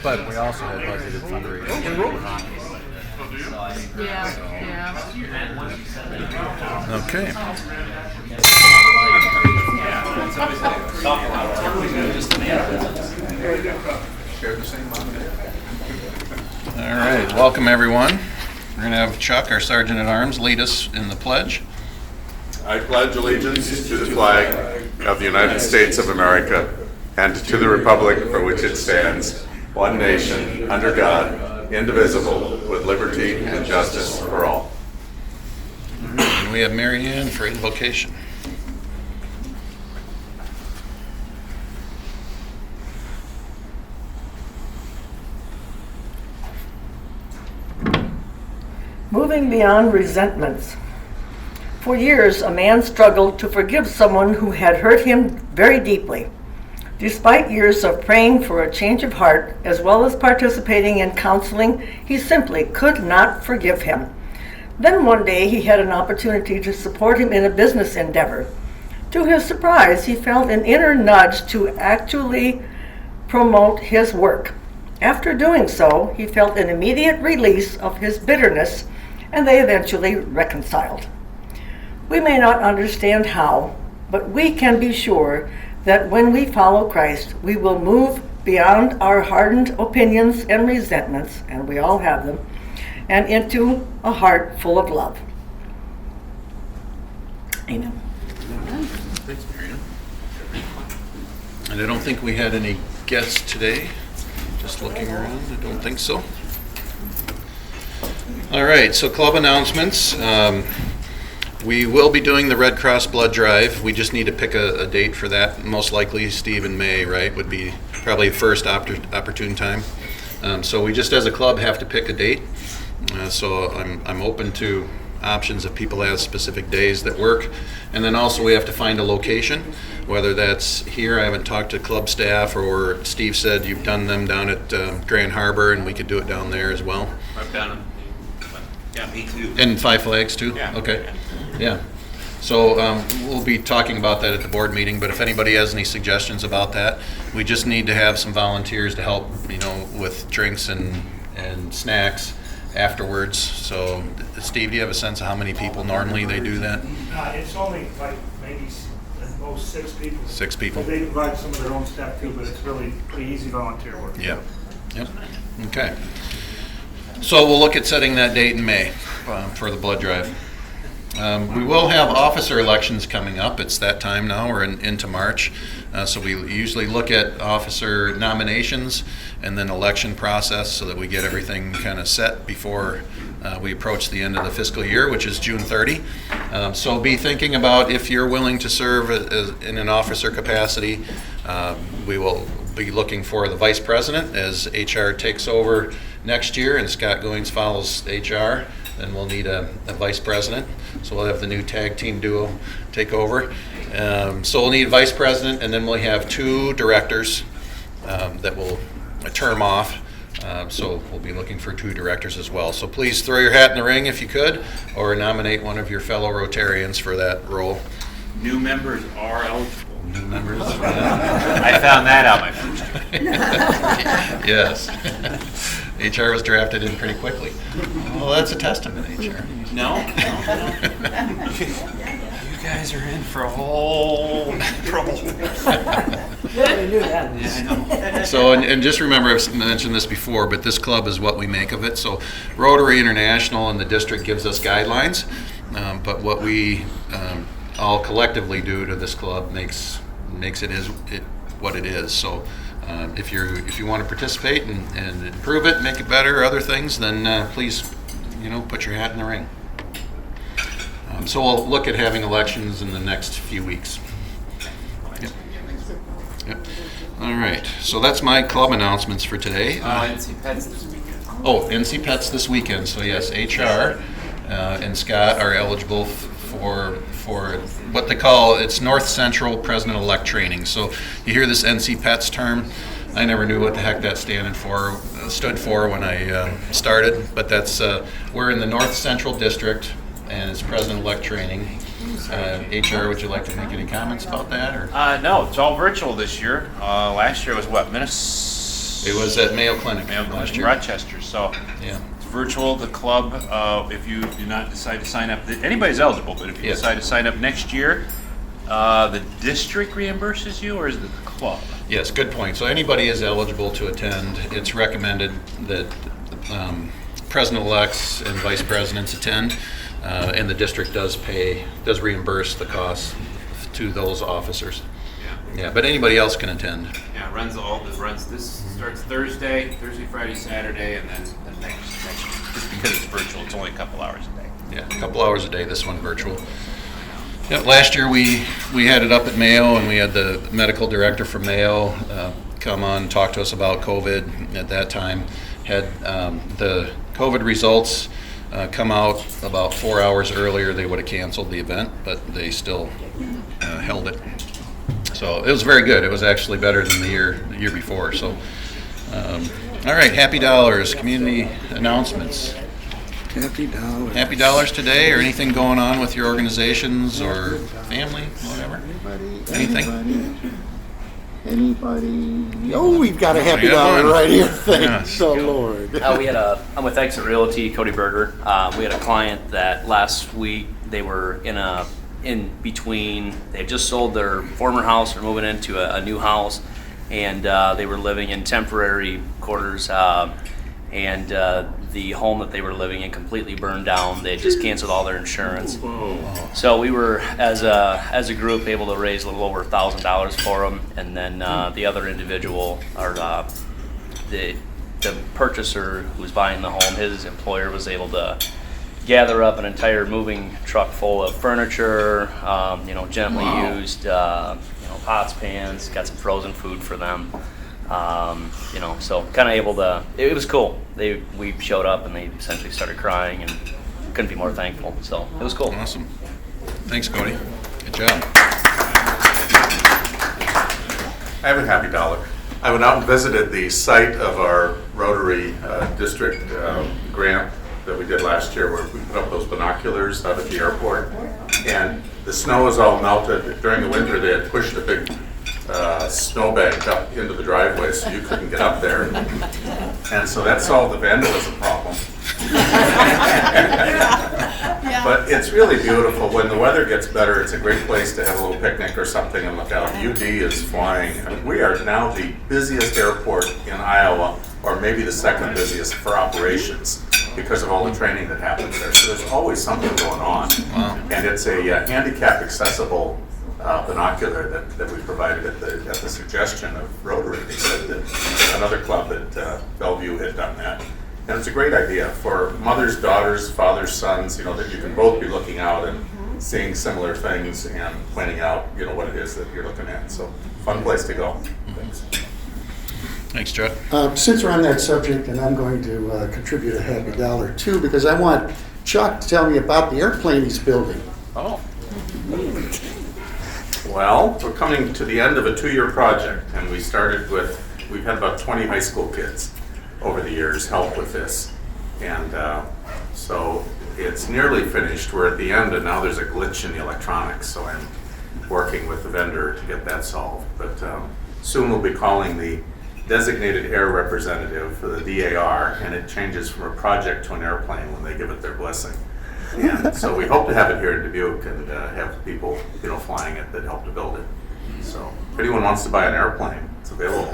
But we also had budgeted fundraisers. Yeah. Okay. All right, welcome everyone. We're going to have Chuck, our Sergeant at Arms, lead us in the pledge. I pledge allegiance to the flag of the United States of America and to the republic for which it stands, one nation, under God, indivisible, with liberty and justice for all. And we have Mary Ann for invocation. Moving beyond resentments. For years, a man struggled to forgive someone who had hurt him very deeply. Despite years of praying for a change of heart, as well as participating in counseling, he simply could not forgive him. Then one day, he had an opportunity to support him in a business endeavor. To his surprise, he felt an inner nudge to actually promote his work. After doing so, he felt an immediate release of his bitterness, and they eventually reconciled. We may not understand how, but we can be sure that when we follow Christ, we will move beyond our hardened opinions and resentments, and we all have them, and into a heart full of love. Amen. Thanks, Marion. And I don't think we had any guests today. Just looking around, I don't think so. All right, so club announcements. We will be doing the Red Cross blood drive. We just need to pick a date for that. Most likely Steve in May, right, would be probably the first opportune time. So we just as a club have to pick a date. So I'm open to options if people have specific days that work. And then also we have to find a location, whether that's here. I haven't talked to club staff, or Steve said you've done them down at Grand Harbor, and we could do it down there as well. I've done them. Yeah, me too. And Five Flags too? Yeah. Okay. Yeah. So we'll be talking about that at the board meeting, but if anybody has any suggestions about that, we just need to have some volunteers to help, with drinks and snacks afterwards. So Steve, do you have a sense of how many people normally they do that? It's only like maybe at most 6 people. 6 people? They provide some of their own stuff too, but it's really pretty easy volunteer work. Yep. Okay. So we'll look at setting that date in May for the blood drive. We will have officer elections coming up. It's that time now. We're into March. So we usually look at officer nominations and then election process so that we get everything kind of set before we approach the end of the fiscal year, which is June 30. So be thinking about if you're willing to serve in an officer capacity. We will be looking for the vice president as HR takes over next year and Scott Goings follows HR. Then we'll need a vice president. So we'll have the new tag team duo take over. So we'll need a vice president, and then we'll have 2 directors that will term off. So we'll be looking for 2 directors as well. So please throw your hat in the ring if you could, or nominate one of your fellow Rotarians for that role. New members are eligible. New members? I found that out my first year. Yes. HR was drafted in pretty quickly. Well, that's a testament, HR. No. You guys are in for a whole trouble. Nobody knew that. Yeah, I know. So, and just remember, I've mentioned this before, but this club is what we make of it. So Rotary International and the district gives us guidelines, but what we all collectively do to this club makes it what it is. So if you want to participate and improve it, make it better, other things, then please, put your hat in the ring. So we'll look at having elections in the next few weeks. Yep. All right. So that's my club announcements for today. NC Pets this weekend. Oh, NC Pets this weekend. So yes, HR and Scott are eligible for what they call, it's North Central President-elect training. So you hear this NC Pets term. I never knew what the heck that stood for when I started, but that's we're in the North Central District, and it's President-elect training. HR, would you like to make any comments about that? Or No, it's all virtual this year. Last year was what, Minnesota? It was at Mayo Clinic Mayo last Clinic, year. Rochester. So Yeah. it's virtual. The club, if you do not decide to sign up, anybody's eligible, but if you Yes. decide to sign up next year, the district reimburses you, or is it the club? Yes, good point. So anybody is eligible to attend. It's recommended that president-elects and vice presidents attend, and the district does reimburse the costs to those officers. Yeah, but anybody else can attend. Yeah, this starts Thursday, Friday, Saturday, and then the next, just because it's virtual, it's only a couple hours a day. Yeah, a couple hours a day, this one virtual. Yeah, last year we had it up at Mayo, and we had the medical director from Mayo come on and talk to us about COVID at that time. Had the COVID results come out about 4 hours earlier, they would have canceled the event, but they still held it. So it was very good. It was actually better than the year before. So, all right, Happy Dollars, community announcements. Happy dollars. Happy Dollars today, or anything going on with your organizations or family, whatever? Anything? Anybody? Oh, we've got a happy We got dollar one. right here. Thank Yes. the Lord. I'm with Exit Realty, Cody Berger. We had a client that last week they were in between. They had just sold their former house, they're moving into a new house, and they were living in temporary quarters. And the home that they were living in completely burned down. They had just canceled all their insurance. So we were, as a group, able to raise a little over $1,000 for them, and then the other individual, or the purchaser who was buying the home, his employer was able to gather up an entire moving truck full of furniture, gently used, pots, pans, got some frozen food for them. So kind of able to, it was cool. We showed up and they essentially started crying and couldn't be more thankful. So it was cool. Awesome. Thanks, Cody. Good job. I have a happy dollar. I went out and visited the site of our Rotary District grant that we did last year, where we put up those binoculars out at the airport. And the snow is all melted. During the winter, they had pushed a big snowbank up into the driveway, so you couldn't get up there. And so that solved the vandalism problem. But it's really beautiful. When the weather gets better, it's a great place to have a little picnic or something and look out. UD is flying. I mean, we are now the busiest airport in Iowa, or maybe the second busiest for operations, because of all the training that happens there. So there's always something going on. Wow. And it's a handicap accessible binocular that we provided at the suggestion of Rotary. They said that another club at Bellevue had done that. And it's a great idea for mothers, daughters, fathers, sons, that you can both be looking out and seeing similar things and pointing out, what it is that you're looking at. So fun place to go. Thanks. Thanks, Chuck. Since we're on that subject, and I'm going to contribute a happy dollar too, because I want Chuck to tell me about the airplane he's building. Oh. Well, we're coming to the end of a 2-year project, and we've had about 20 high school kids over the years help with this. And so it's nearly finished. We're at the end, and now there's a glitch in the electronics, so I'm working with the vendor to get that solved. But soon we'll be calling the designated air representative for the DAR, and it changes from a project to an airplane when they give it their blessing. And so we hope to have it here in Dubuque and have people, flying it that help to build it. So if anyone wants to buy an airplane, it's available.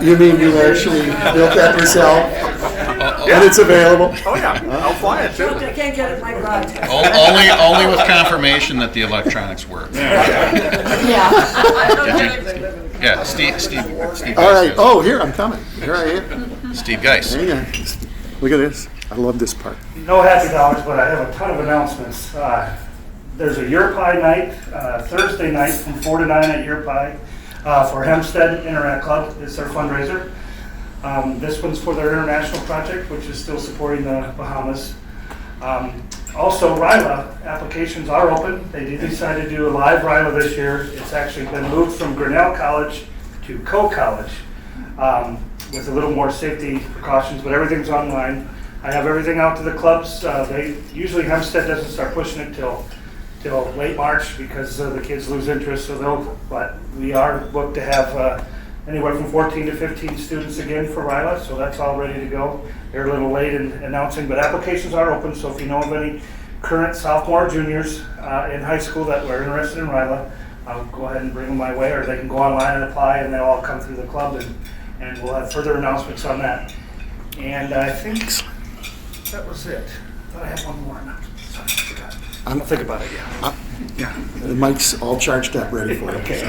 You mean you actually built that yourself? And it's available? Oh yeah, I'll fly it too. I can't get it in my garage. Only with confirmation that the electronics work. Yeah, Steve All right. Geis. Oh, here, I'm coming. Here I am. Steve Geis. Hang on. Look at this. I love this part. No happy dollars, but I have a ton of announcements. There's a Your Pie night, Thursday night from 4 to 9 at Your Pie for Hempstead Interact Club. It's their fundraiser. This one's for their international project, which is still supporting the Bahamas. Also, RILA applications are open. They did decide to do a live RILA this year. It's actually been moved from Grinnell College to Coe College with a little more safety precautions, but everything's online. I have everything out to the clubs. Usually Hempstead doesn't start pushing it till till late March because the kids lose interest. But we are booked to have anywhere from 14 to 15 students again for RILA, so that's all ready to go. They're a little late in announcing, but applications are open, so if you know of any current sophomore or juniors in high school that were interested in RILA, I'll go ahead and bring them my way, or they can go online and apply, and they'll all come through the club, and we'll have further announcements on that. And I think that was it. Thought I had one more announcement. Sorry, I forgot. I'll think about it, yeah. Yeah, the mic's all charged up, ready for it. Okay.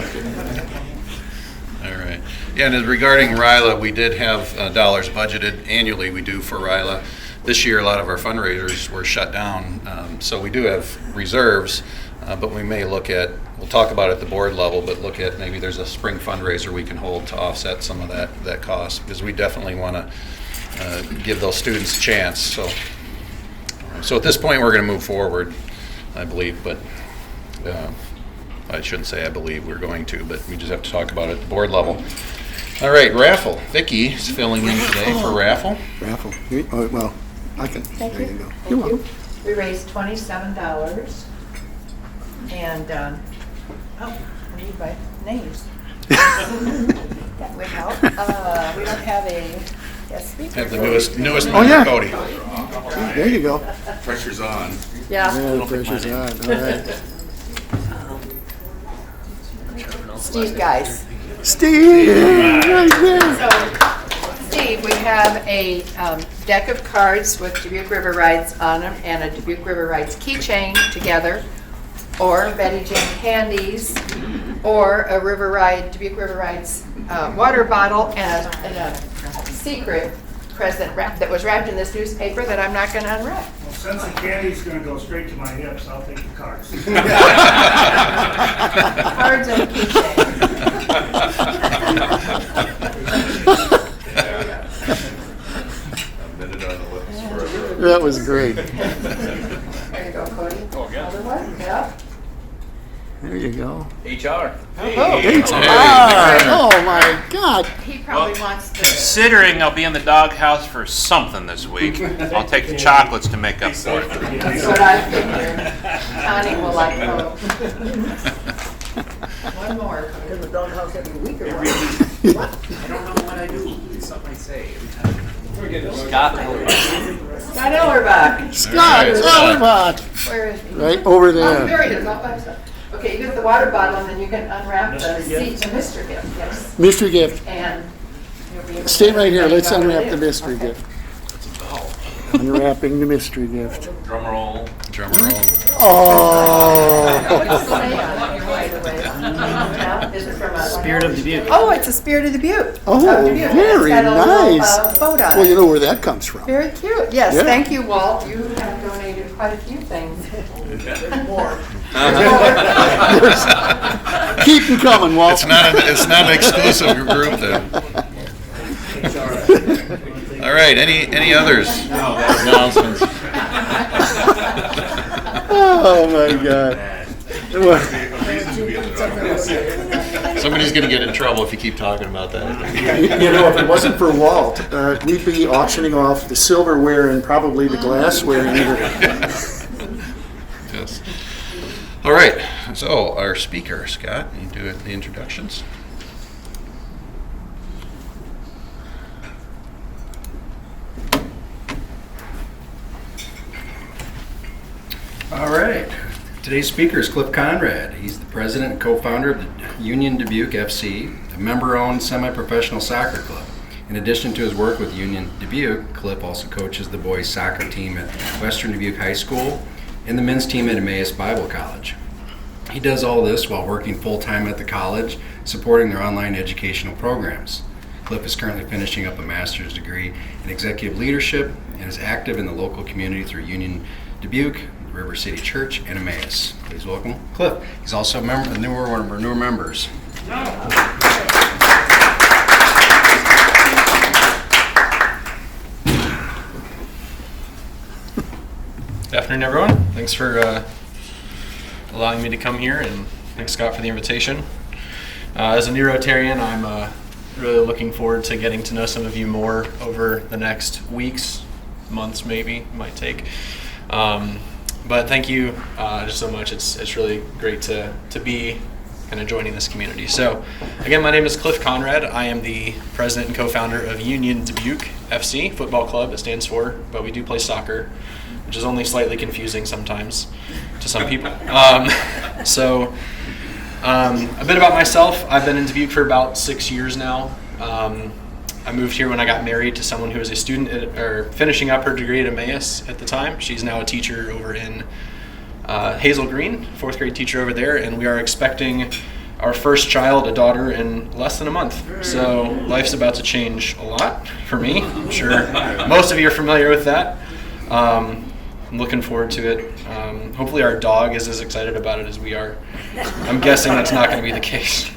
All right. Yeah, and regarding RILA, we did have dollars budgeted annually. We do for RILA. This year, a lot of our fundraisers were shut down, so we do have reserves, but we may look at, we'll talk about it at the board level, but look at maybe there's a spring fundraiser we can hold to offset some of that cost, because we definitely want to give those students a chance. So at this point, we're going to move forward, I believe, but I shouldn't say I believe we're going to, but we just have to talk about it at the board level. All right, raffle. Vicki is filling in today for raffle. Raffle. Oh, well, I can. Thank There you. you go. Thank You're you. welcome. We raised $27, and, I need my names. That would help. We don't have a guest speaker. Have the newest Oh, member, yeah. Cody. There you go. Pressure's on. Yeah, Yeah, the pressure's on. All right. Steve Geis. Steve, right there. So, Steve, we have a deck of cards with Dubuque River Rides on them and a Dubuque River Rides keychain together, or Betty Jane candies, or a Dubuque River Rides water bottle and a secret present that was wrapped in this newspaper that I'm not going to unwrap. Well, since the candy's going to go straight to my hips, I'll take the cards. Cards and a keychain. A minute on the lips forever. That was great. There you go, Cody. Other one, yeah. There you go. HR. Oh, my God. He probably wants the, Considering I'll be in the doghouse for something this week, I'll take the chocolates to make up for it. that's what I figured. Connie will like Coke. One more. Cody. In the doghouse every week or what? I don't know what I do. It's something I say every time. Scott. Scott Ellerbach. Scott, Ellerbach. Where is he? Right over Oh, there. there he is. All by himself. Okay, you get the water bottle and then you can unwrap the seat, the mystery gift, yes. Mystery gift. And you'll be able to. Stay right here. Let's know what unwrap it the is. mystery Okay. gift. Unwrapping the mystery gift. Drum roll. Drum roll. Oh. What does it say on it, by the way? Yeah, is it from a? Spirit of Dubuque. Oh, it's a Spirit of Dubuque. Oh, Of Dubuque. And very it's got a little, nice. boat on Well, you it. know where that comes from. Very cute. Yes, Yeah. thank you, Walt. You have donated quite a few things. More. Keep them coming, Walt. It's not an exclusive group then. All right, any others? Announcements? Oh, my God. Somebody's gonna get in trouble if you keep talking about that, I think. You know, if it wasn't for Walt, we'd be auctioning off the silverware and probably the glassware either. Yes. All right, so our speaker, Scott, you do the introductions. All right. Today's speaker is Cliff Conrad. He's the president and co-founder of the Union Dubuque FC, a member-owned semi-professional soccer club. In addition to his work with Union Dubuque, Cliff also coaches the boys soccer team at Western Dubuque High School and the men's team at Emmaus Bible College. He does all this while working full-time at the college, supporting their online educational programs. Cliff is currently finishing up a master's degree in executive leadership and is active in the local community through Union Dubuque, River City Church, and Emmaus. Please welcome Cliff. He's also a member, one of our newer members. Good afternoon, everyone. Thanks for allowing me to come here, and thanks, Scott, for the invitation. As a new Rotarian, I'm really looking forward to getting to know some of you more over the next weeks, months maybe, it might take. But thank you just so much. It's really great to be kind of joining this community. So again, my name is Cliff Conrad. I am the president and co-founder of Union Dubuque FC football club. It stands for, but we do play soccer, which is only slightly confusing sometimes to some people. So a bit about myself. I've been in Dubuque for about 6 years now. I moved here when I got married to someone who was a student or finishing up her degree at Emmaus at the time. She's now a teacher over in Hazel Green, 4th grade teacher over there, and we are expecting our first child, a daughter, in less than a month. So life's about to change a lot for me. I'm sure most of you are familiar with that. I'm looking forward to it. Hopefully our dog is as excited about it as we are. I'm guessing that's not going to be the case.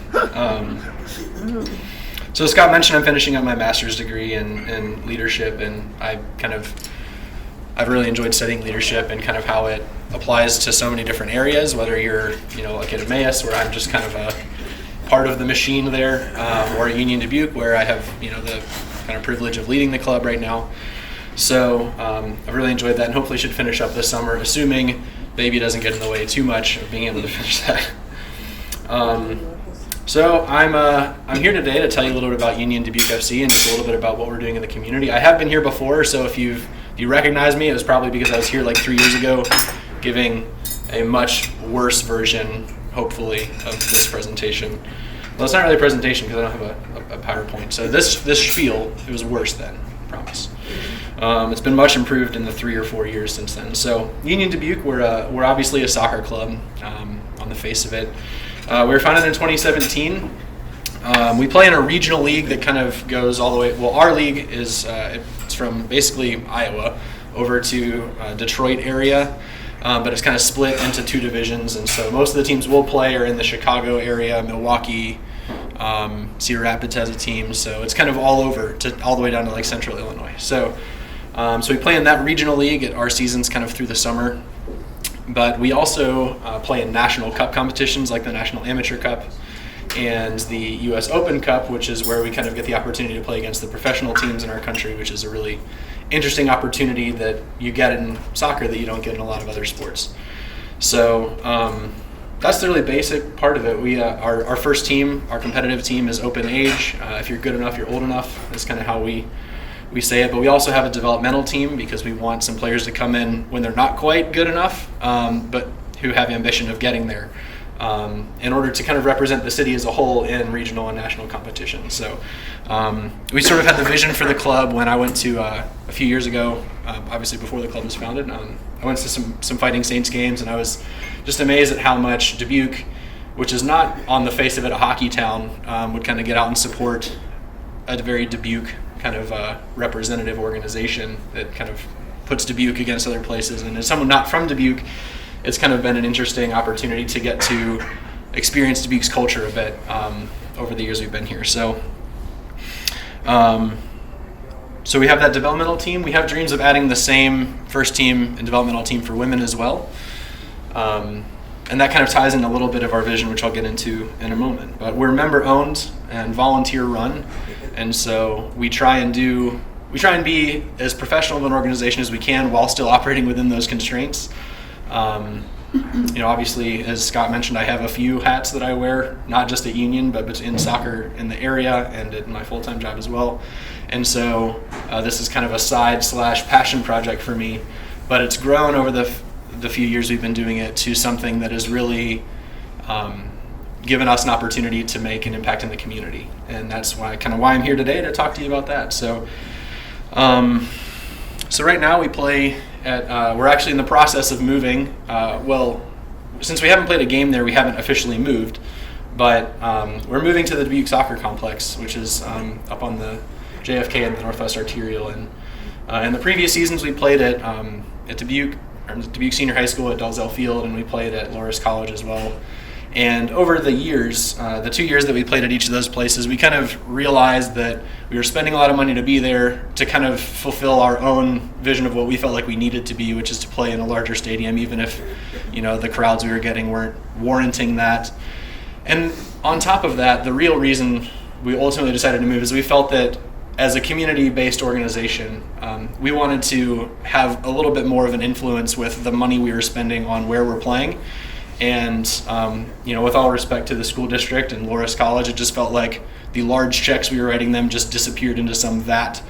So Scott mentioned I'm finishing up my master's degree in leadership, and I've really enjoyed studying leadership and kind of how it applies to so many different areas, whether you're, like at Emmaus, where I'm just kind of a part of the machine there, or at Union Dubuque, where I have, the kind of privilege of leading the club right now. So I've really enjoyed that, and hopefully should finish up this summer, assuming baby doesn't get in the way too much of being able to finish that. So I'm here today to tell you a little bit about Union Dubuque FC and just a little bit about what we're doing in the community. I have been here before, so if you recognize me, it was probably because I was here like 3 years ago, giving a much worse version, hopefully, of this presentation. Well, it's not really a presentation because I don't have a PowerPoint. So this spiel, it was worse then, I promise. It's been much improved in the 3 or 4 years since then. So Union Dubuque, we're obviously a soccer club on the face of it. We were founded in 2017. We play in a regional league that kind of goes all the way. Well, our league is it's from basically Iowa over to Detroit area, but it's kind of split into 2 divisions. And so most of the teams we'll play are in the Chicago area, Milwaukee, Cedar Rapids has a team. So it's kind of all over all the way down to like Central Illinois. So we play in that regional league. Our season's kind of through the summer. But we also play in national cup competitions like the National Amateur Cup and the U.S. Open Cup, which is where we kind of get the opportunity to play against the professional teams in our country, which is a really interesting opportunity that you get in soccer that you don't get in a lot of other sports. So that's the really basic part of it. We our first team, our competitive team, is open age. If you're good enough, you're old enough. That's kind of how we say it, but we also have a developmental team because we want some players to come in when they're not quite good enough, but who have ambition of getting there in order to kind of represent the city as a whole in regional and national competition. So we sort of had the vision for the club when I went to, a few years ago, obviously before the club was founded, I went to some Fighting Saints games, and I was just amazed at how much Dubuque, which is not on the face of it a hockey town, would kind of get out and support a very Dubuque kind of representative organization that kind of puts Dubuque against other places. And as someone not from Dubuque, it's kind of been an interesting opportunity to get to experience Dubuque's culture a bit over the years we've been here. So we have that developmental team. We have dreams of adding the same first team and developmental team for women as well. And that kind of ties in a little bit of our vision, which I'll get into in a moment. But we're member owned and volunteer run. And so we try and be as professional of an organization as we can while still operating within those constraints. Obviously, as Scott mentioned, I have a few hats that I wear, not just at Union, but in soccer in the area and at my full-time job as well. And so this is kind of a side/passion project for me, but it's grown over the few years we've been doing it to something that is really given us an opportunity to make an impact in the community. And that's why I'm here today to talk to you about that. So right now we play at, we're actually in the process of moving. Since we haven't played a game there, we haven't officially moved, but we're moving to the Dubuque Soccer Complex, which is up on the JFK and the Northwest Arterial. And in the previous seasons we played at Dubuque Senior High School at Dalzell Field, and we played at Loras College as well. And over the years, the 2 years that we played at each of those places, we kind of realized that we were spending a lot of money to be there to kind of fulfill our own vision of what we felt like we needed to be, which is to play in a larger stadium, even if, the crowds we were getting weren't warranting that. And on top of that, the real reason we ultimately decided to move is we felt that as a community-based organization, we wanted to have a little bit more of an influence with the money we were spending on where we're playing. And with all respect to the school district and Loras College, it just felt like the large checks we were writing them just disappeared into some vat,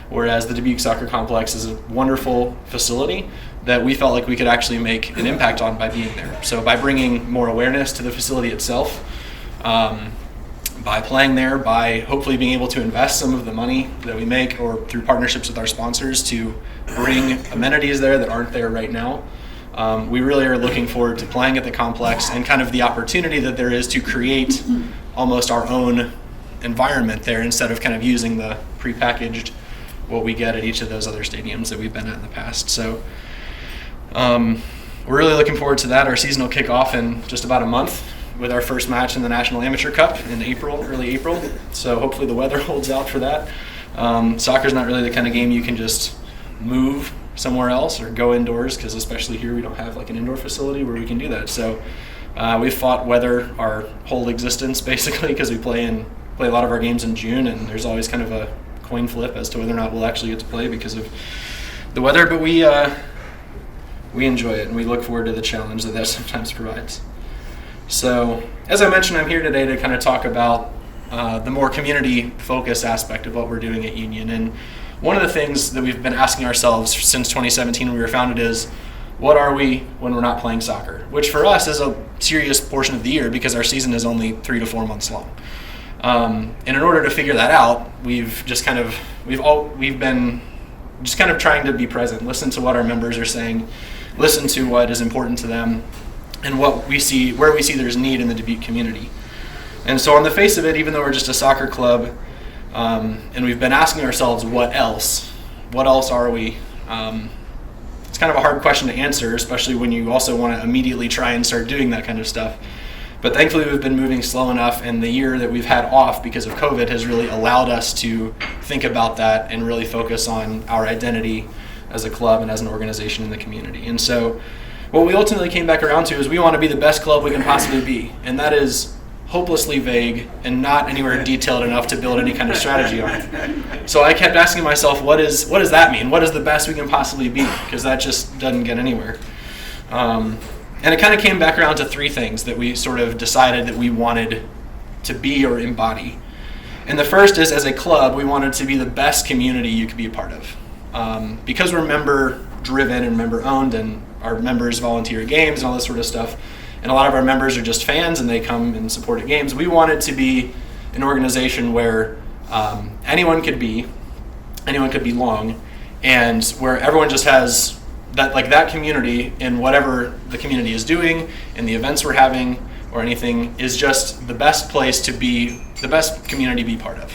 whereas the Dubuque Soccer Complex is a wonderful facility that we felt like we could actually make an impact on by being there. So by bringing more awareness to the facility itself, by playing there, by hopefully being able to invest some of the money that we make or through partnerships with our sponsors to bring amenities there that aren't there right now, we really are looking forward to playing at the complex and kind of the opportunity that there is to create almost our own environment there instead of kind of using the prepackaged what we get at each of those other stadiums that we've been at in the past. So we're really looking forward to that. Our season will kick off in just about a month with our first match in the National Amateur Cup in April, early April. So hopefully the weather holds out for that. Soccer's not really the kind of game you can just move somewhere else or go indoors, because especially here we don't have like an indoor facility where we can do that. So we've fought weather our whole existence basically, because we play a lot of our games in June, and there's always kind of a coin flip as to whether or not we'll actually get to play because of the weather. But we enjoy it, and we look forward to the challenge that sometimes provides. So as I mentioned, I'm here today to kind of talk about the more community-focused aspect of what we're doing at Union. And one of the things that we've been asking ourselves since 2017 when we were founded is, what are we when we're not playing soccer? Which for us is a serious portion of the year because our season is only 3 to 4 months long. And in order to figure that out, we've been just kind of trying to be present, listen to what our members are saying, listen to what is important to them, and where we see there's need in the Dubuque community. And so on the face of it, even though we're just a soccer club, and we've been asking ourselves, what else are we? It's kind of a hard question to answer, especially when you also want to immediately try and start doing that kind of stuff. But thankfully we've been moving slow enough, and the year that we've had off because of COVID has really allowed us to think about that and really focus on our identity as a club and as an organization in the community. And so what we ultimately came back around to is we want to be the best club we can possibly be, and that is hopelessly vague and not anywhere detailed enough to build any kind of strategy on. So I kept asking myself, what does that mean? What is the best we can possibly be? Because that just doesn't get anywhere. And it kind of came back around to 3 things that we sort of decided that we wanted to be or embody. And the first is, as a club, we wanted to be the best community you could be a part of. Because we're member-driven and member-owned, and our members volunteer at games and all this sort of stuff, and a lot of our members are just fans and they come and support at games, we wanted to be an organization where anyone could belong, and where everyone just has that community in whatever the community is doing, and the events we're having or anything, is just the best place to be, the best community to be part of.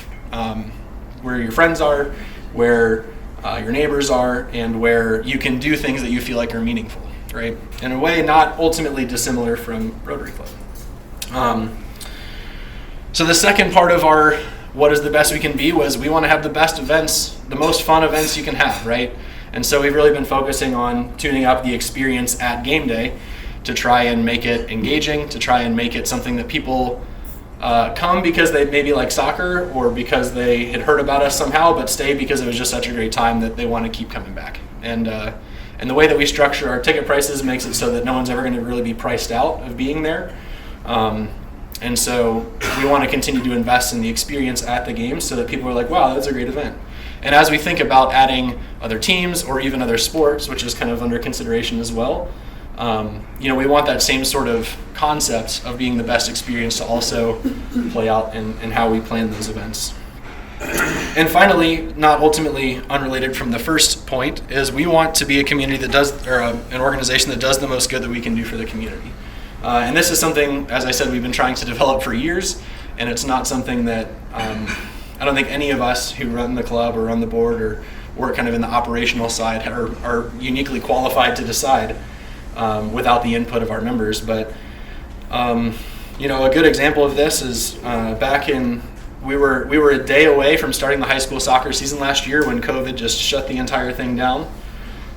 Where your friends are, where your neighbors are, and where you can do things that you feel like are meaningful, right? In a way not ultimately dissimilar from Rotary Club. So the second part of our what is the best we can be was we want to have the best events, the most fun events you can have, right? And so we've really been focusing on tuning up the experience at game day to try and make it engaging, to try and make it something that people come because they maybe like soccer or because they had heard about us somehow, but stay because it was just such a great time that they want to keep coming back. And the way that we structure our ticket prices makes it so that no one's ever going to really be priced out of being there. And so we want to continue to invest in the experience at the games so that people are like, wow, that's a great event. And as we think about adding other teams or even other sports, which is kind of under consideration as well, we want that same sort of concept of being the best experience to also play out in how we plan those events. And finally, not ultimately unrelated from the first point, is we want to be a community that does, or an organization that does the most good that we can do for the community. And this is something, as I said, we've been trying to develop for years, and it's not something that I don't think any of us who run the club or run the board or work kind of in the operational side are uniquely qualified to decide without the input of our members. But a good example of this is we were a day away from starting the high school soccer season last year when COVID just shut the entire thing down.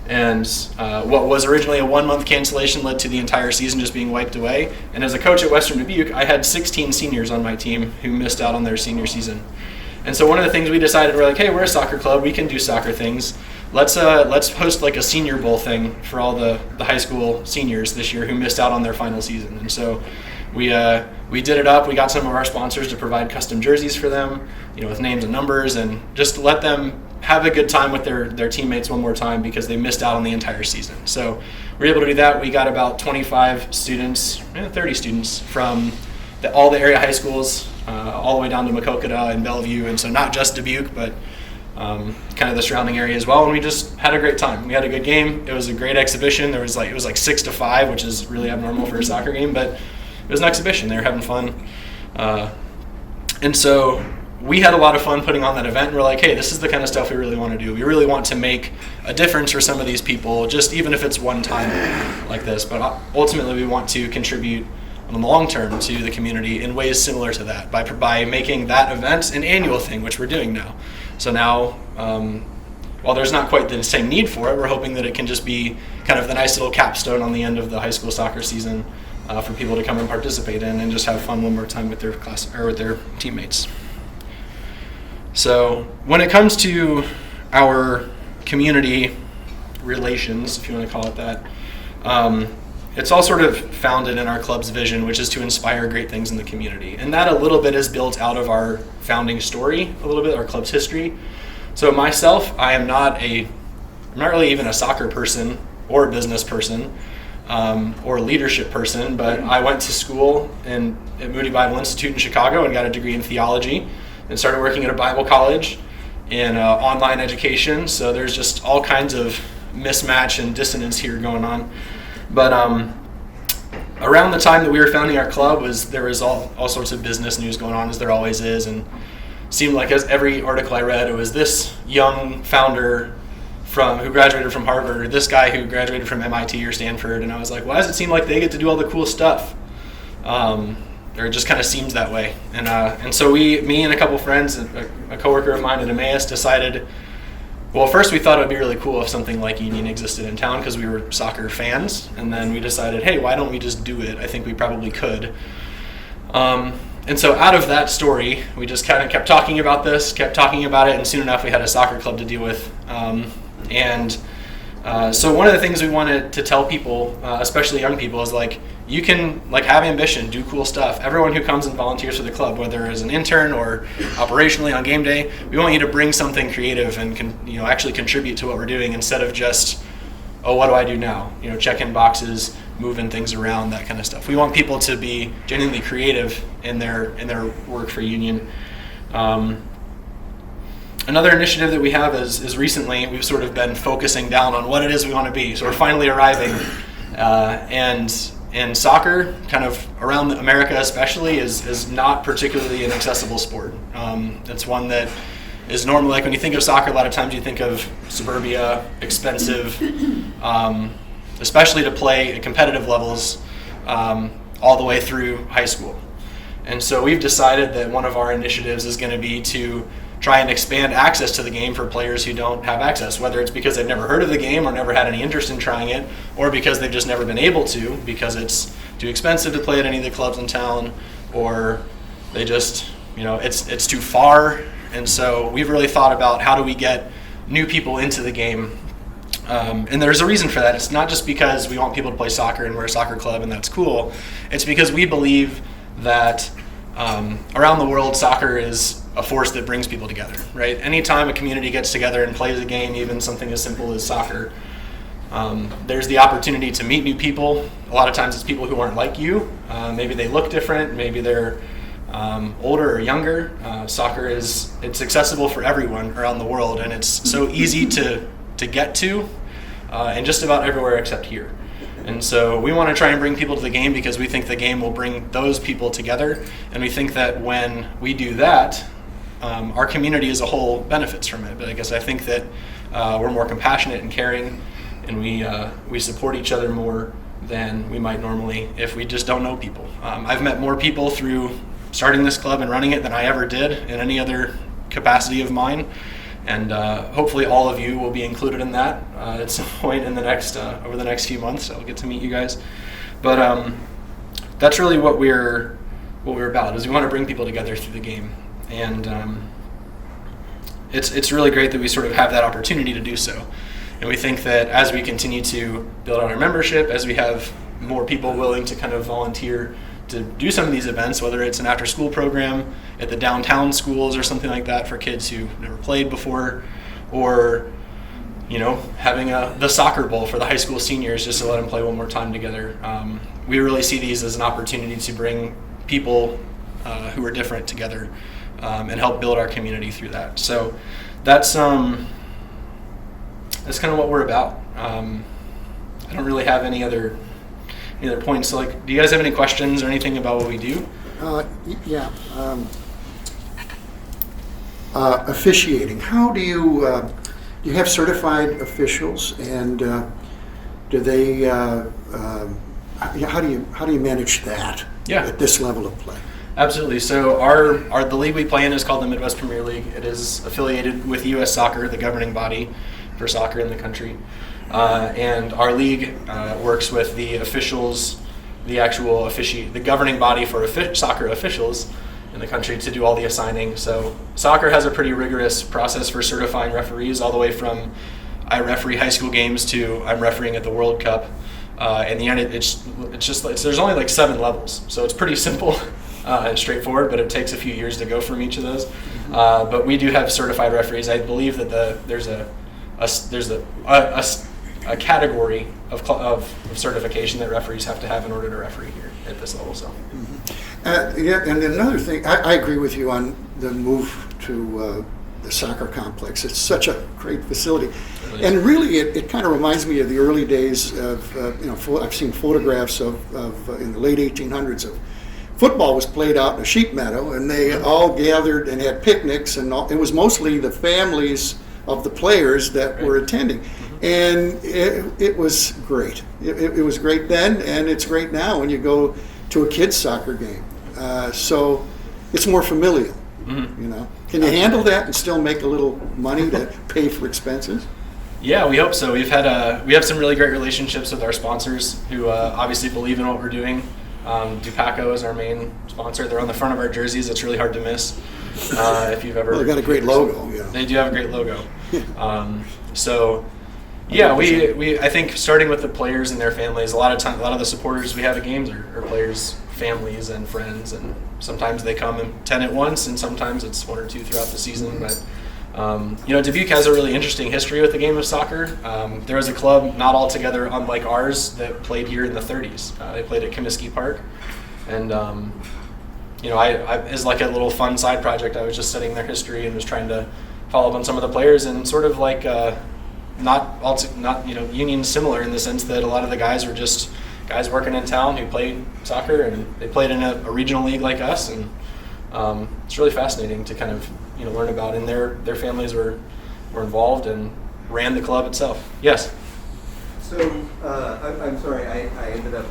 And what was originally a 1-month cancellation led to the entire season just being wiped away. And as a coach at Western Dubuque, I had 16 seniors on my team who missed out on their senior season. And so one of the things we decided, we're like, hey, we're a soccer club, we can do soccer things. Let's host like a senior bowl thing for all the high school seniors this year who missed out on their final season. And so we did it up. We got some of our sponsors to provide custom jerseys for them, with names and numbers, and just to let them have a good time with their teammates one more time because they missed out on the entire season. So we were able to do that. We got about 25 students, 30 students from all the area high schools, all the way down to Macokota and Bellevue, and so not just Dubuque, but kind of the surrounding area as well. And we just had a great time. We had a good game. It was a great exhibition. It was like 6-5, which is really abnormal for a soccer game, but it was an exhibition. They were having fun. And so we had a lot of fun putting on that event. And we're like, hey, this is the kind of stuff we really want to do. We really want to make a difference for some of these people, just even if it's one time like this. But ultimately, we want to contribute on the long term to the community in ways similar to that by making that event an annual thing, which we're doing now. So now, while there's not quite the same need for it, we're hoping that it can just be kind of the nice little capstone on the end of the high school soccer season for people to come and participate in and just have fun one more time with their class or with their teammates. So when it comes to our community relations, if you want to call it that, it's all sort of founded in our club's vision, which is to inspire great things in the community. And that a little bit is built out of our founding story, a little bit, our club's history. So myself, I'm not really even a soccer person or a business person or a leadership person, but I went to school at Moody Bible Institute in Chicago and got a degree in theology and started working at a Bible college in online education. So there's just all kinds of mismatch and dissonance here going on. But around the time that we were founding our club, there was all sorts of business news going on, as there always is, and seemed like as every article I read, it was this young founder who graduated from Harvard, or this guy who graduated from MIT or Stanford, and I was like, why does it seem like they get to do all the cool stuff? Or it just kind of seems that way. And so me and a couple friends, a coworker of mine at Emmaus, decided, well, first we thought it would be really cool if something like Union existed in town because we were soccer fans, and then we decided, hey, why don't we just do it? I think we probably could. And so out of that story, we just kind of kept talking about it, and soon enough we had a soccer club to deal with. So one of the things we wanted to tell people, especially young people, is like, you can have ambition, do cool stuff. Everyone who comes and volunteers for the club, whether as an intern or operationally on game day, we want you to bring something creative and actually contribute to what we're doing instead of just, oh, what do I do now? Check-in boxes, moving things around, that kind of stuff. We want people to be genuinely creative in their work for Union. Another initiative that we have is recently we've sort of been focusing down on what it is we want to be. So we're finally arriving, and soccer, kind of around America especially, is not particularly an accessible sport. It's one that is normally, like when you think of soccer, a lot of times you think of suburbia, expensive, especially to play at competitive levels all the way through high school. And so we've decided that one of our initiatives is going to be to try and expand access to the game for players who don't have access, whether it's because they've never heard of the game or never had any interest in trying it, or because they've just never been able to because it's too expensive to play at any of the clubs in town, or they just, it's too far. And so we've really thought about how do we get new people into the game. And there's a reason for that. It's not just because we want people to play soccer and we're a soccer club and that's cool. It's because we believe that around the world, soccer is a force that brings people together, right? Anytime a community gets together and plays a game, even something as simple as soccer, there's the opportunity to meet new people. A lot of times it's people who aren't like you. Maybe they look different. Maybe they're older or younger. Soccer it's accessible for everyone around the world, and it's so easy to get to in just about everywhere except here. And so we want to try and bring people to the game because we think the game will bring those people together, and we think that when we do that, our community as a whole benefits from it. But I think that we're more compassionate and caring, and we support each other more than we might normally if we just don't know people. I've met more people through starting this club and running it than I ever did in any other capacity of mine, and hopefully all of you will be included in that at some point in the over the next few months. I'll get to meet you guys, but that's really what we're about. Is we want to bring people together through the game. And it's really great that we sort of have that opportunity to do so. And we think that as we continue to build on our membership, as we have more people willing to kind of volunteer to do some of these events, whether it's an after-school program at the downtown schools or something like that for kids who never played before, or having the soccer bowl for the high school seniors just to let them play one more time together. We really see these as an opportunity to bring people who are different together and help build our community through that. So that's kind of what we're about. I don't really have any other points. So, do you guys have any questions or anything about what we do? Yeah. Officiating. How do you have certified officials, and do they? How do you manage that? Yeah. At this level of play. Absolutely. So the league we play in is called the Midwest Premier League. It is affiliated with U.S. Soccer, the governing body for soccer in the country. And our league works with the officials, the governing body for soccer officials in the country to do all the assigning. So soccer has a pretty rigorous process for certifying referees, all the way from I referee high school games to I'm refereeing at the World Cup. And there's only like 7 levels, so it's pretty simple and straightforward, but it takes a few years to go from each of those. But we do have certified referees. I believe that there's a category of certification that referees have to have in order to referee here at this level. So, yeah, and another thing, I agree with you on the move to the soccer complex. It's such a great facility, and really, it kind of reminds me of the early days of I've seen photographs of in the late 1800s of football was played out in a sheep meadow, and they all gathered and had picnics, and it was mostly the families of the players that were attending, and it was great. It was great then, and it's great now when you go to a kids' soccer game. So it's more familial. Can you handle that and still make a little money to pay for expenses? Yeah, we hope so. We have some really great relationships with our sponsors who obviously believe in what we're doing. Dubuque is our main sponsor. They're on the front of our jerseys. It's really hard to miss if you've ever. Well, they got a great logo. Yeah. They do have a great logo. So, yeah, we I think starting with the players and their families. A lot of the supporters we have at games are players' families and friends, and sometimes they come and 10 at once, and sometimes it's 1 or 2 throughout the season. But Dubuque has a really interesting history with the game of soccer. There was a club not altogether unlike ours that played here in the 30s. They played at Comiskey Park, and I as like a little fun side project, I was just studying their history and was trying to follow up on some of the players, and sort of like not Union similar in the sense that a lot of the guys were just guys working in town who played soccer, and they played in a regional league like us, and it's really fascinating to kind of learn about, and their families were involved and ran the club itself. Yes. So I'm sorry, I ended up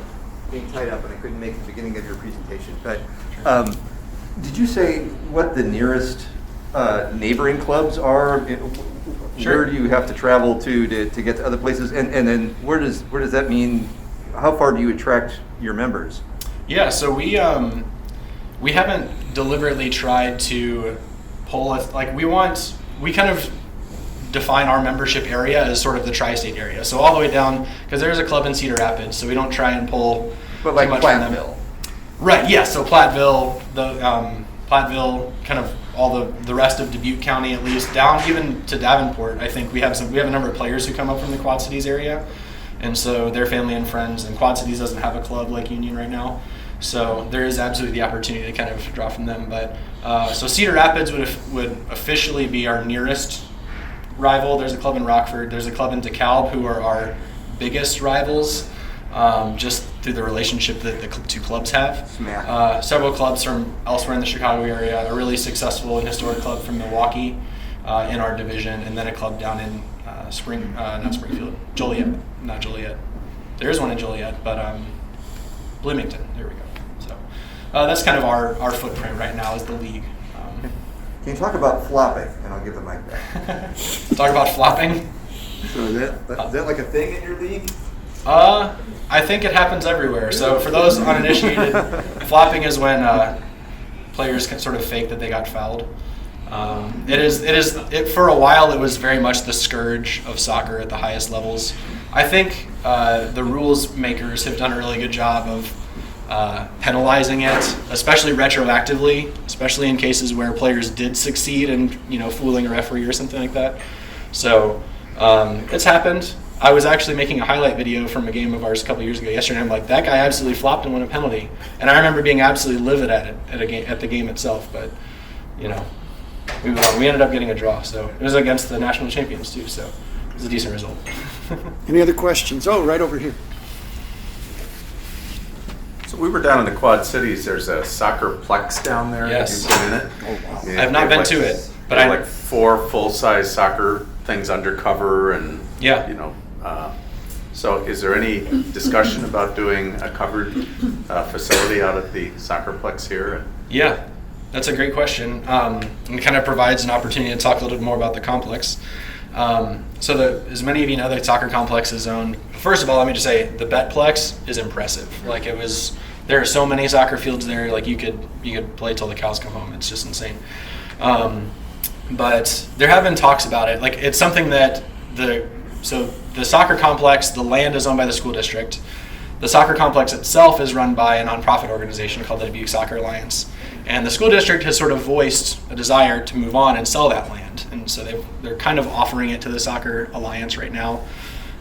being tied up and I couldn't make the beginning of your presentation. But did you say what the nearest neighboring clubs are? Sure. Where do you have to travel to get to other places? And then where does that mean? How far do you attract your members? Yeah. So we haven't deliberately tried to pull we kind of define our membership area as sort of the tri-state area. So all the way down, because there's a club in Cedar Rapids, so we don't try and pull but like too much from them. Platteville. Right, yeah, so Platteville, Platteville, kind of all the rest of Dubuque County at least, down even to Davenport. I think we have a number of players who come up from the Quad Cities area, and so their family and friends, and Quad Cities doesn't have a club like Union right now. So there is absolutely the opportunity to kind of draw from them. But so Cedar Rapids would officially be our nearest rival. There's a club in Rockford. There's a club in DeKalb who are our biggest rivals, just through the relationship that the 2 clubs have. Several clubs from elsewhere in the Chicago area, a really successful and historic club from Milwaukee in our division, and then a club down in Joliet. Not Joliet. There is one in Joliet, but Bloomington. There we go. So that's kind of our footprint right now as the league. Can you talk about flopping? And I'll give the mic back. Talk about flopping? So is that like a thing in your league? I think it happens everywhere. So for those uninitiated, flopping is when players can sort of fake that they got fouled. For a while, it was very much the scourge of soccer at the highest levels. I think the rules makers have done a really good job of penalizing it, especially retroactively, especially in cases where players did succeed in, fooling a referee or something like that. So it's happened. I was actually making a highlight video from a game of ours a couple years ago yesterday. I'm like, that guy absolutely flopped and won a penalty, and I remember being absolutely livid at it at the game itself. But we ended up getting a draw, so it was against the national champions too. So it was a decent result. Any other questions? Oh, right over here. So we were down in the Quad Cities. There's a soccer plex down there. Yes. Have you been in it? Oh, wow. Yeah, I've not they been have to it, but they have I like 4 full-size soccer things undercover, and Yeah. So is there any discussion about doing a covered facility out at the soccerplex here? Yeah, that's a great question. And it kind of provides an opportunity to talk a little bit more about the complex. As many of you know, the soccer complex is owned. First of all, let me just say the Betplex is impressive. There are so many soccer fields there. Like you could play till the cows come home. It's just insane. But there have been talks about it. Like it's something that the soccer complex, the land is owned by the school district. The soccer complex itself is run by a nonprofit organization called the Dubuque Soccer Alliance. And the school district has sort of voiced a desire to move on and sell that land. And so they're kind of offering it to the Soccer Alliance right now.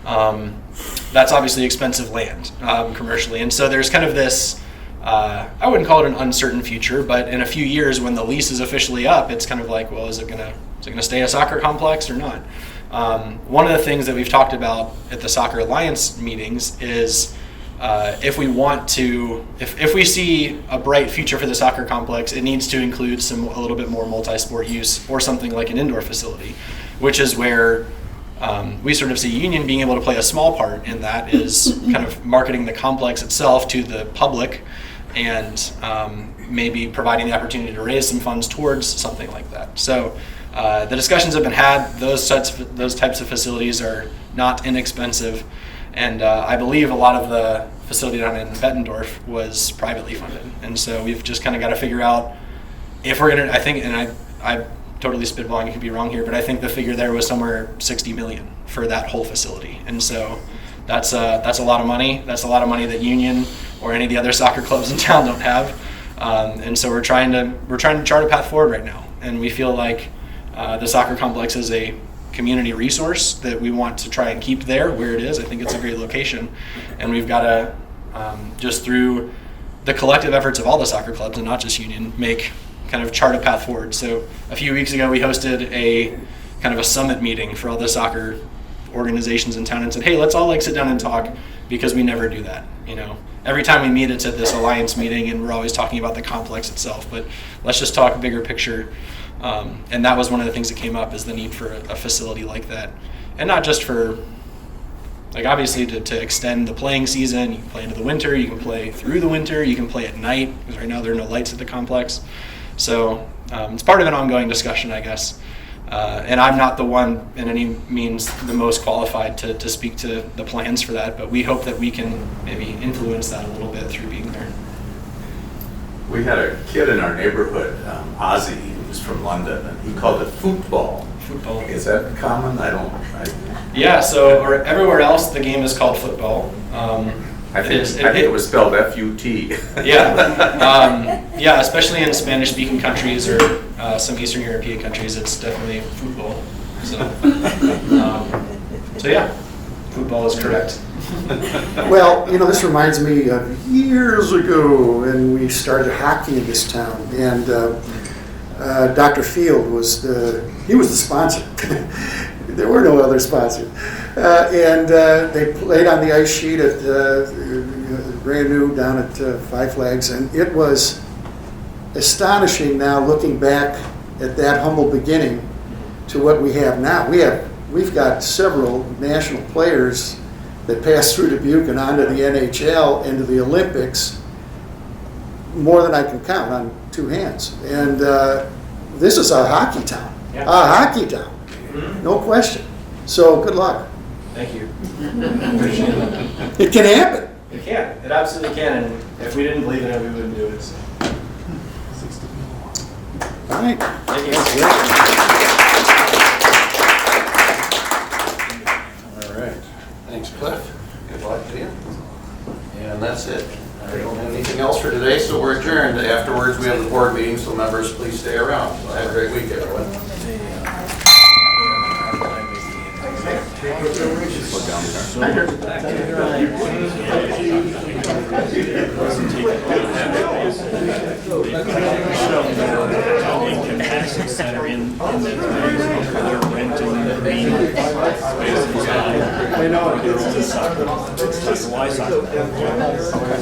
That's obviously expensive land commercially. And so there's kind of this, I wouldn't call it an uncertain future, but in a few years when the lease is officially up, it's kind of like, well, is it gonna stay a soccer complex or not? One of the things that we've talked about at the Soccer Alliance meetings is if we see a bright future for the soccer complex, it needs to include a little bit more multi-sport use or something like an indoor facility, which is where we sort of see Union being able to play a small part in that, is kind of marketing the complex itself to the public and maybe providing the opportunity to raise some funds towards something like that. So the discussions have been had. Those types of facilities are not inexpensive. And I believe a lot of the facility down in Bettendorf was privately funded. And so we've just kind of got to figure out if we're going to, I think, and I'm totally spitballing, I could be wrong here, but I think the figure there was somewhere $60 million for that whole facility. And so that's a lot of money. That's a lot of money that Union or any of the other soccer clubs in town don't have. And so we're trying to chart a path forward right now. And we feel like the soccer complex is a community resource that we want to try and keep there where it is. I think it's a great location, and we've got to just through the collective efforts of all the soccer clubs and not just Union, chart a path forward. So a few weeks ago we hosted a kind of a summit meeting for all the soccer organizations in town and said, hey, let's all sit down and talk, because we never do that. Every time we meet, it's at this alliance meeting and we're always talking about the complex itself, but let's just talk bigger picture. And that was one of the things that came up, is the need for a facility like that. And not just for, obviously to extend the playing season. You can play into the winter, you can play through the winter, you can play at night, because right now there are no lights at the complex. So it's part of an ongoing discussion, I guess. And I'm not the one in any means the most qualified to speak to the plans for that, but we hope that we can maybe influence that a little bit through being there. We had a kid in our neighborhood, Ozzy, who was from London, and he called it football. Football. Is that common? Yeah, so or everywhere else the game is called football. I think it was spelled F-U-T. Yeah, yeah, especially in Spanish-speaking countries or some Eastern European countries, it's definitely football. So yeah, football is correct. Well, this reminds me of years ago when we started hockey in this town, and Dr. Field was the sponsor. There were no other sponsors. And they played on the ice sheet at brand new down at Five Flags, and it was astonishing now looking back at that humble beginning to what we have now. We've got several national players that passed through Dubuque and onto the NHL and to the Olympics, more than I can count on two hands. And this is a hockey town, a hockey town, no question. So good luck. Thank you. Appreciate it. It can happen. It can. It absolutely can. And if we didn't believe in it, we wouldn't do it. So. All right. All right. Thanks, Cliff. Good luck to you. And that's it. I don't have anything else for today, so we're adjourned. Afterwards, we have the board meeting, so members, please stay around. Have a great week, everyone. Assets that are in that they're renting the main space inside. I know. It's like a Y soccer.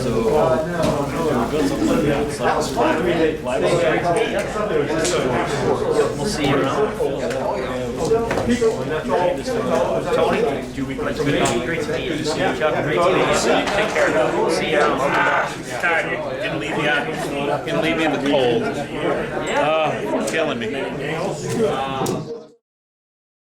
So we built something like that. It's like we'll see you around. Tony, do we great to meet you. Chuck, great to meet you. Take care. See you around. Tired. Didn't leave me out. Didn't leave me in the cold. Killing me.